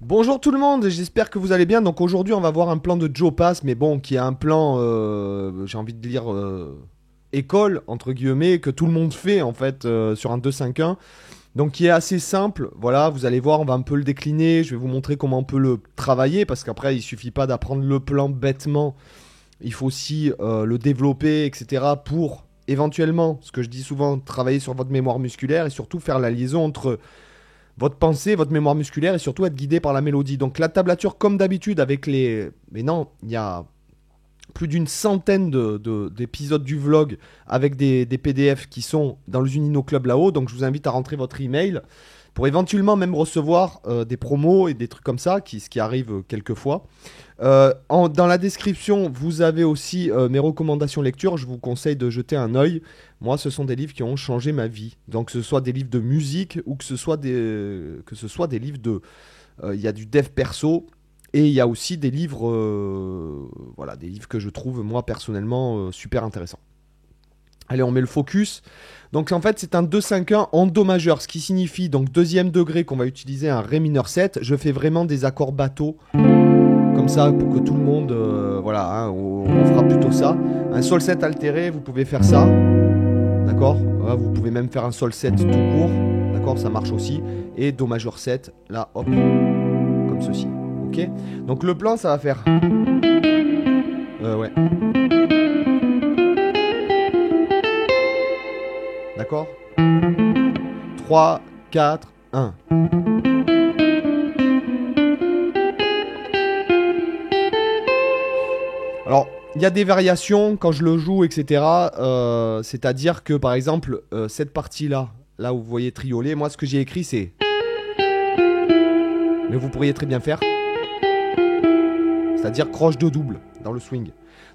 Bonjour tout le monde, j'espère que vous allez bien. Donc aujourd'hui on va voir un plan de Joe Pass, mais bon, qui est un plan, j'ai envie de dire, école, entre guillemets, que tout le monde fait en fait sur un 2-5-1. Donc qui est assez simple, voilà, vous allez voir, on va un peu le décliner, je vais vous montrer comment on peut le travailler, parce qu'après il suffit pas d'apprendre le plan bêtement, il faut aussi le développer, etc. pour éventuellement, ce que je dis souvent, travailler sur votre mémoire musculaire et surtout faire la liaison entre votre pensée, votre mémoire musculaire et surtout être guidé par la mélodie. Donc la tablature comme d'habitude avec les... Mais non, il y a plus d'une centaine d'épisodes du vlog avec des PDF qui sont dans le Zunino Club là-haut. Donc je vous invite à rentrer votre email pour éventuellement même recevoir des promos et des trucs comme ça, ce qui arrive quelquefois. Dans la description, vous avez aussi mes recommandations lecture. Je vous conseille de jeter un œil. Moi, ce sont des livres qui ont changé ma vie. Donc, que ce soit des livres de musique ou que ce soit des livres de... Il y a du dev perso et il y a aussi des livres, voilà, des livres que je trouve, moi, personnellement, super intéressants. Allez, on met le focus. Donc, en fait, c'est un 2-5-1 en Do majeur, ce qui signifie, donc, deuxième degré, qu'on va utiliser un Ré mineur 7. Je fais vraiment des accords bateaux. Comme ça, pour que tout le monde, voilà, hein, on fera plutôt ça. Un Sol 7 altéré, vous pouvez faire ça, d'accord. Vous pouvez même faire un Sol 7 tout court, d'accord, ça marche aussi. Et Do majeur 7, là, hop, comme ceci, ok. Donc le plan, ça va faire... ouais. D'accord. 3, 4, 1. Alors, il y a des variations quand je le joue, etc. C'est-à-dire que, par exemple, cette partie-là, là où vous voyez trioler, moi, ce que j'ai écrit, c'est... Mais vous pourriez très bien faire... C'est-à-dire croche de double dans le swing.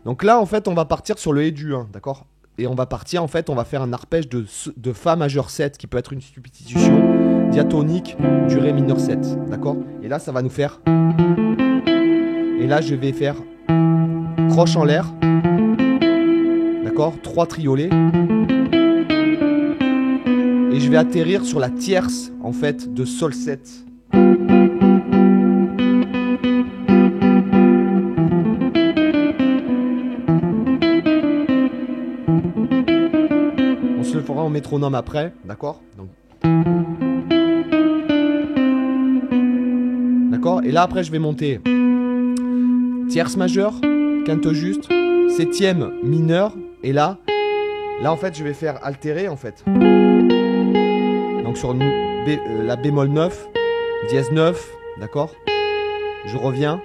Donc là, en fait, on va partir sur le Et du 1, d'accord. Et on va partir, en fait, on va faire un arpège de Fa majeur 7, qui peut être une substitution diatonique du Ré mineur 7, d'accord. Et là, ça va nous faire... Et là, je vais faire... croche en l'air, d'accord, 3 triolets, et je vais atterrir sur la tierce en fait de Sol 7. On se le fera en métronome après, d'accord. Donc... D'accord, et là après je vais monter tierce majeure, quinte juste, septième mineur, et là en fait je vais faire altérer en fait. Donc sur la bémol 9, dièse 9, d'accord. Je reviens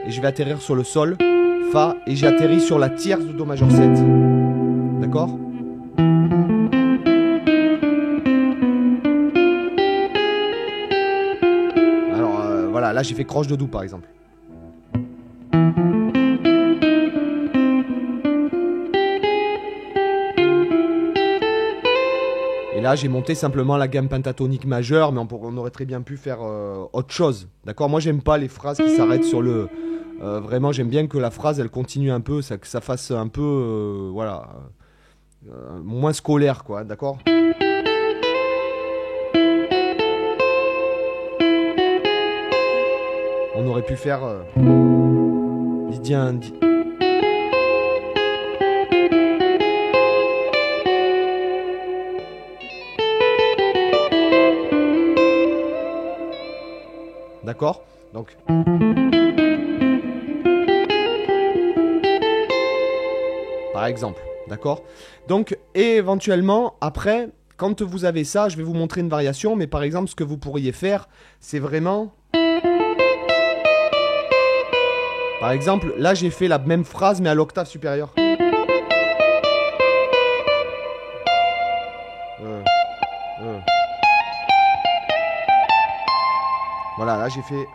et je vais atterrir sur le Sol, Fa, et j'atterris sur la tierce de Do majeur 7, d'accord. Alors voilà, là j'ai fait croche de Do par exemple. Et là, j'ai monté simplement la gamme pentatonique majeure, mais on aurait très bien pu faire autre chose. D'accord. Moi, j'aime pas les phrases qui s'arrêtent sur le... vraiment, j'aime bien que la phrase, elle continue un peu, que ça fasse un peu... voilà. Moins scolaire, quoi. D'accord. On aurait pu faire... Lydien... D'accord. Donc... Par exemple. D'accord. Donc, et éventuellement, après, quand vous avez ça, je vais vous montrer une variation. Mais par exemple, ce que vous pourriez faire, c'est vraiment... Par exemple, là, j'ai fait la même phrase, mais à l'octave supérieure. Voilà, là, j'ai fait...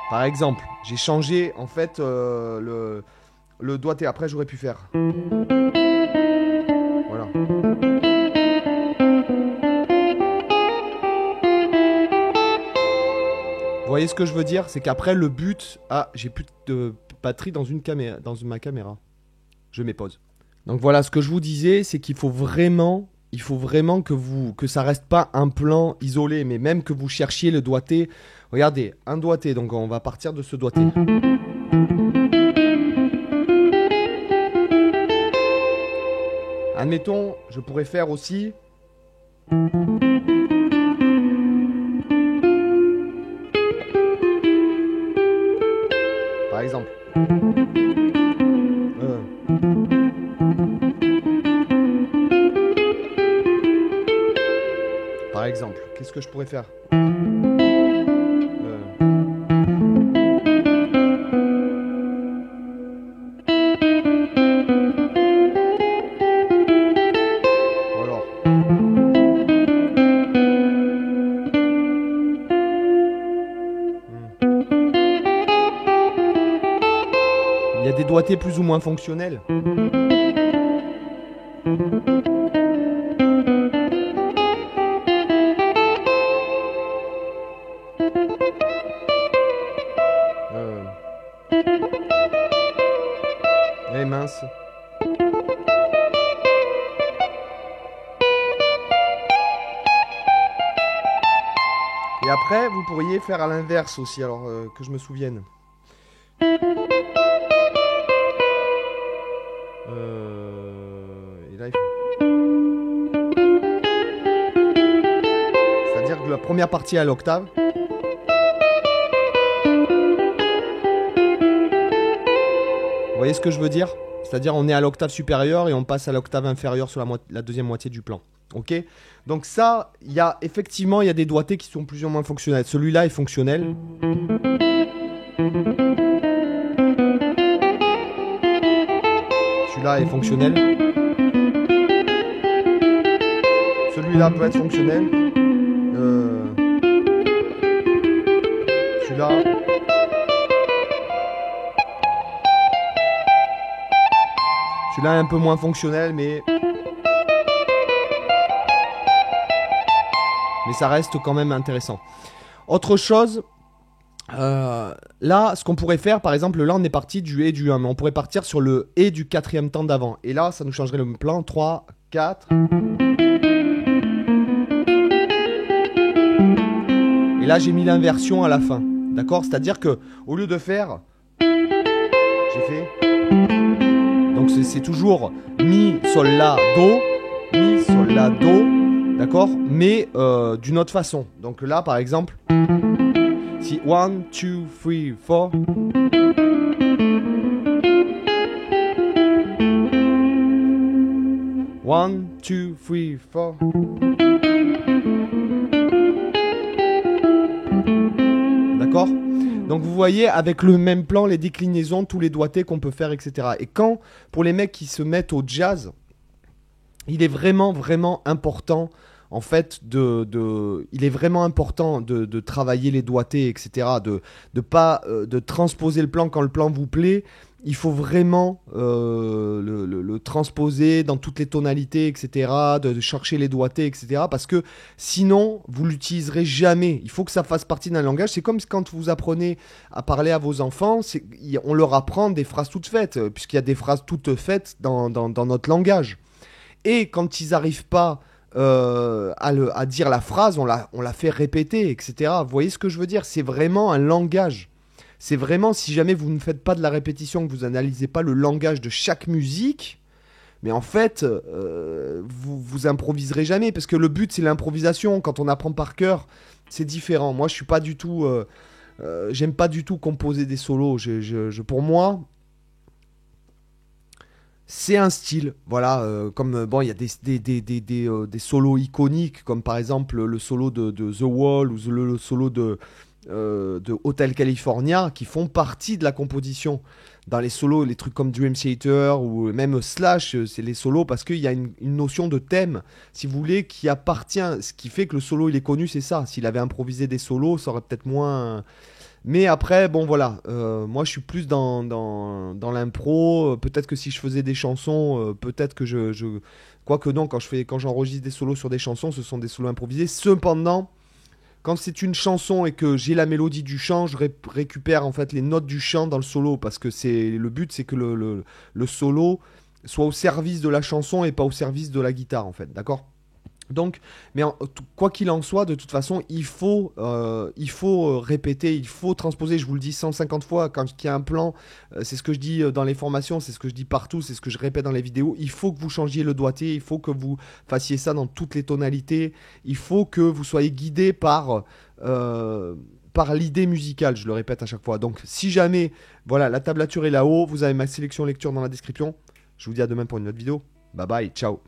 Par exemple, j'ai changé, en fait, le doigté. Après, j'aurais pu faire... Voilà. Vous voyez ce que je veux dire? C'est qu'après, le but... Ah, j'ai plus de batterie dans ma caméra. Je mets pause. Donc voilà, ce que je vous disais, c'est qu'il faut vraiment, que ça reste pas un plan isolé, mais même que vous cherchiez le doigté. Regardez, un doigté, donc on va partir de ce doigté. Admettons, je pourrais faire aussi. Par exemple. Euh, Par exemple, qu'est-ce que je pourrais faire? Ou alors. Il y a des doigtés plus ou moins fonctionnels. Euh... Eh mince. Et après, vous pourriez faire à l'inverse aussi, alors que je me souvienne. Et là, il faut... C'est-à-dire que la première partie est à l'octave. Vous voyez ce que je veux dire? C'est-à-dire on est à l'octave supérieure et on passe à l'octave inférieure sur la deuxième moitié du plan. Ok? Donc ça, il y a effectivement, il y a des doigtés qui sont plus ou moins fonctionnels. Celui-là est fonctionnel. Celui-là est fonctionnel. Celui-là peut être fonctionnel. Celui-là. Celui-là est un peu moins fonctionnel, mais ça reste quand même intéressant. Autre chose, là, ce qu'on pourrait faire, par exemple, là, on est parti du et du 1, mais on pourrait partir sur le et du quatrième temps d'avant. Et là, ça nous changerait le plan. 3, 4. Et là, j'ai mis l'inversion à la fin. D'accord? C'est-à-dire que, au lieu de faire... J'ai fait... Donc, c'est toujours mi, sol, la, do. Mi, sol, la, do. D'accord? Mais d'une autre façon. Donc là, par exemple... Si 1, 2, 3, 4. One, two, three, four. D'accord? Donc vous voyez avec le même plan les déclinaisons, tous les doigtés qu'on peut faire, etc. Et quand, pour les mecs qui se mettent au jazz, il est vraiment, vraiment important, en fait, il est vraiment important de travailler les doigtés, etc. De transposer le plan quand le plan vous plaît. Il faut vraiment le transposer dans toutes les tonalités, etc. De chercher les doigtés, etc. Parce que sinon, vous l'utiliserez jamais. Il faut que ça fasse partie d'un langage. C'est comme quand vous apprenez à parler à vos enfants, on leur apprend des phrases toutes faites, puisqu'il y a des phrases toutes faites dans notre langage. Et quand ils n'arrivent pas à dire la phrase, on la fait répéter, etc. Vous voyez ce que je veux dire? C'est vraiment un langage. C'est vraiment, si jamais vous ne faites pas de la répétition, que vous n'analysez pas le langage de chaque musique, mais en fait, vous improviserez jamais, parce que le but, c'est l'improvisation. Quand on apprend par cœur, c'est différent. Moi, je suis pas du tout... j'aime pas du tout composer des solos. Pour moi... C'est un style, voilà, comme bon, il y a des solos iconiques, comme par exemple le solo de The Wall ou le solo de Hotel California, qui font partie de la composition. Dans les solos, les trucs comme Dream Theater ou même Slash, c'est les solos parce qu'il y a une notion de thème, si vous voulez, qui appartient. Ce qui fait que le solo il est connu, c'est ça. S'il avait improvisé des solos, ça aurait peut-être moins. Mais après, bon voilà, moi je suis plus dans l'impro. Peut-être que si je faisais des chansons, peut-être que quoique non, quand j'enregistre des solos sur des chansons, ce sont des solos improvisés. Cependant, quand c'est une chanson et que j'ai la mélodie du chant, je récupère en fait les notes du chant dans le solo. Parce que le but, c'est que le solo, soit au service de la chanson et pas au service de la guitare en fait, d'accord? Donc, mais quoi qu'il en soit, de toute façon, il faut répéter, il faut transposer. Je vous le dis 150 fois quand il y a un plan. C'est ce que je dis dans les formations, c'est ce que je dis partout, c'est ce que je répète dans les vidéos. Il faut que vous changiez le doigté, il faut que vous fassiez ça dans toutes les tonalités. Il faut que vous soyez guidé par l'idée musicale, je le répète à chaque fois. Donc, si jamais, voilà, la tablature est là-haut, vous avez ma sélection lecture dans la description. Je vous dis à demain pour une autre vidéo. Bye bye, ciao.